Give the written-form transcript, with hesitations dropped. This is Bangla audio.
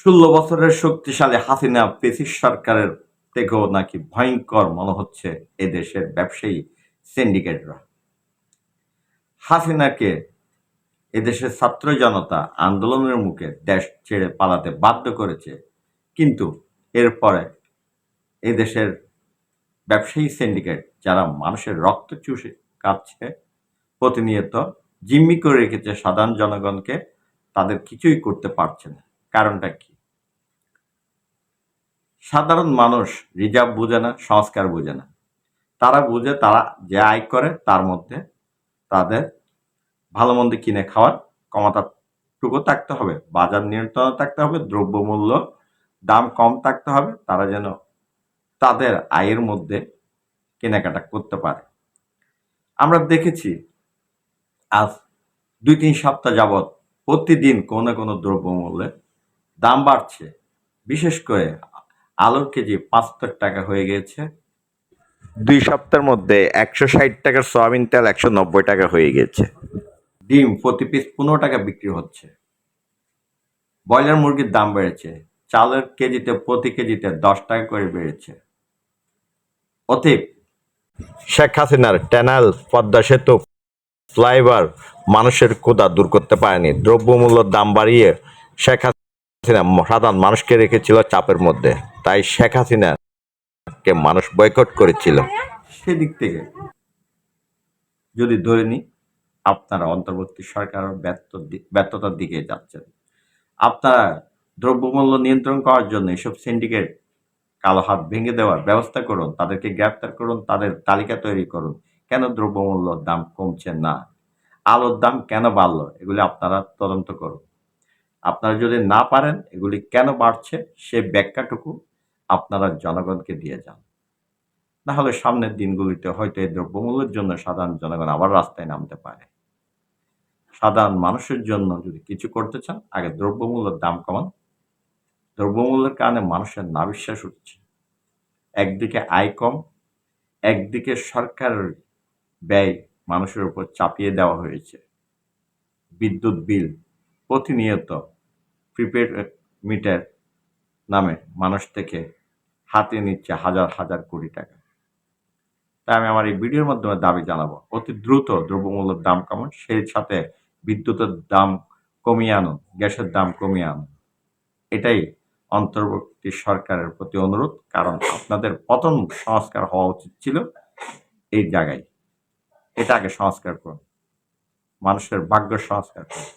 16 বছরের শক্তিশালী হাসিনা ফ্যাসিস্ট সরকারের থেকেও নাকি ভয়ংকর মনে হচ্ছে এদেশের ব্যবসায়ী সিন্ডিকেটরা। হাসিনাকে এদেশের ছাত্র জনতা আন্দোলনের মুখে দেশ ছেড়ে পালাতে বাধ্য করেছে, কিন্তু এরপরে এদেশের ব্যবসায়ী সিন্ডিকেট যারা মানুষের রক্ত চুষে খাচ্ছে, প্রতিনিয়ত জিম্মি করে রেখেছে সাধারণ জনগণকে, তাদের কিছুই করতে পারছে না। কারণটা কি? সাধারণ মানুষ রিজার্ভ বুঝে না, সংস্কার বুঝে না। তারা বুঝে তারা যে আয় করে তার মধ্যে তাদের ভালো মন্দ কিনে খাওয়ার ক্ষমতাটুকু থাকতে হবে, বাজার নিয়ন্ত্রণে থাকতে হবে, দ্রব্যমূল্য দাম কম থাকতে হবে, তারা যেন তাদের আয়ের মধ্যে কেনাকাটা করতে পারে। আমরা দেখেছি আজ 2-3 সপ্তাহ যাবৎ প্রতিদিন কোনো না কোনো দ্রব্যমূল্যের দাম বাড়ছে। বিশেষ করে আলুর কেজি 75 টাকা হয়ে গিয়েছে। 2 সপ্তাহের মধ্যে 160 টাকার সয়াবিন তেল 190 টাকা হয়ে গেছে। ডিম প্রতি পিস 15 টাকা বিক্রি হচ্ছে। ব্রয়লার মুরগির দাম বেড়েছে। চালের কেজিতে প্রতি কেজিতে 10 টাকা করে বেড়েছে। অতএব শেখ হাসিনার টানেল, পদ্মা সেতু, ফ্লাইওভার মানুষের ক্ষুধা দূর করতে পারেনি। দ্রব্যমূল্যের দাম বাড়িয়ে শেখ হাসিনা সাধারণ মানুষকে রেখেছিল চাপের মধ্যে। তাই শেখ হাসিনাকে মানুষ বয়কট করেছিল। সেদিক থেকে যদি ধরে নিই, আপনারা অন্তর্বর্তী সরকারের ব্যর্থতার দিকে যাচ্ছেন। আপনারা দ্রব্যমূল্য নিয়ন্ত্রণ করার জন্য এসব সিন্ডিকেট কালো হাত ভেঙে দেওয়ার ব্যবস্থা করুন, তাদেরকে গ্রেপ্তার করুন, তাদের তালিকা তৈরি করুন। কেন দ্রব্যমূল্যর দাম কমছে না, আলুর দাম কেন বাড়লো, এগুলি আপনারা তদন্ত করুন। আপনারা যদি না পারেন এগুলি কেন বাড়ছে সে ব্যাখ্যাটুকু আপনারা জনগণকে দিয়ে যান। না হলে সামনের দিনগুলিতে হয়তো এই দ্রব্যমূল্যের জন্য সাধারণ জনগণ আবার রাস্তায় নামতে পারে। সাধারণ মানুষের জন্য যদি কিছু করতে চান, আগে দ্রব্যমূল্যের দাম কমান। দ্রব্যমূল্যের কারণে মানুষের নাভিশ্বাস উঠছে। একদিকে আয় কম, একদিকে সরকারের ব্যয় মানুষের উপর চাপিয়ে দেওয়া হয়েছে। বিদ্যুৎ বিল প্রতিনিয়ত প্রিপেড মিটার নামে মানুষ থেকে হাতে নিচ্ছে হাজার হাজার কোটি টাকা। তাই আমি আমার এই ভিডিওর মাধ্যমে দাবি জানাবো, অতি দ্রুত দ্রব্যমূল্যের দাম কমান, সেই সাথে বিদ্যুতের দাম কমিয়ে আনুন, গ্যাসের দাম কমিয়ে আনুন। এটাই অন্তর্বর্তী সরকারের প্রতি অনুরোধ। কারণ আপনাদের পতন সংস্কার হওয়া উচিত ছিল এই জায়গায়। এটা আগে সংস্কার করুন, মানুষের ভাগ্য সংস্কার করুন।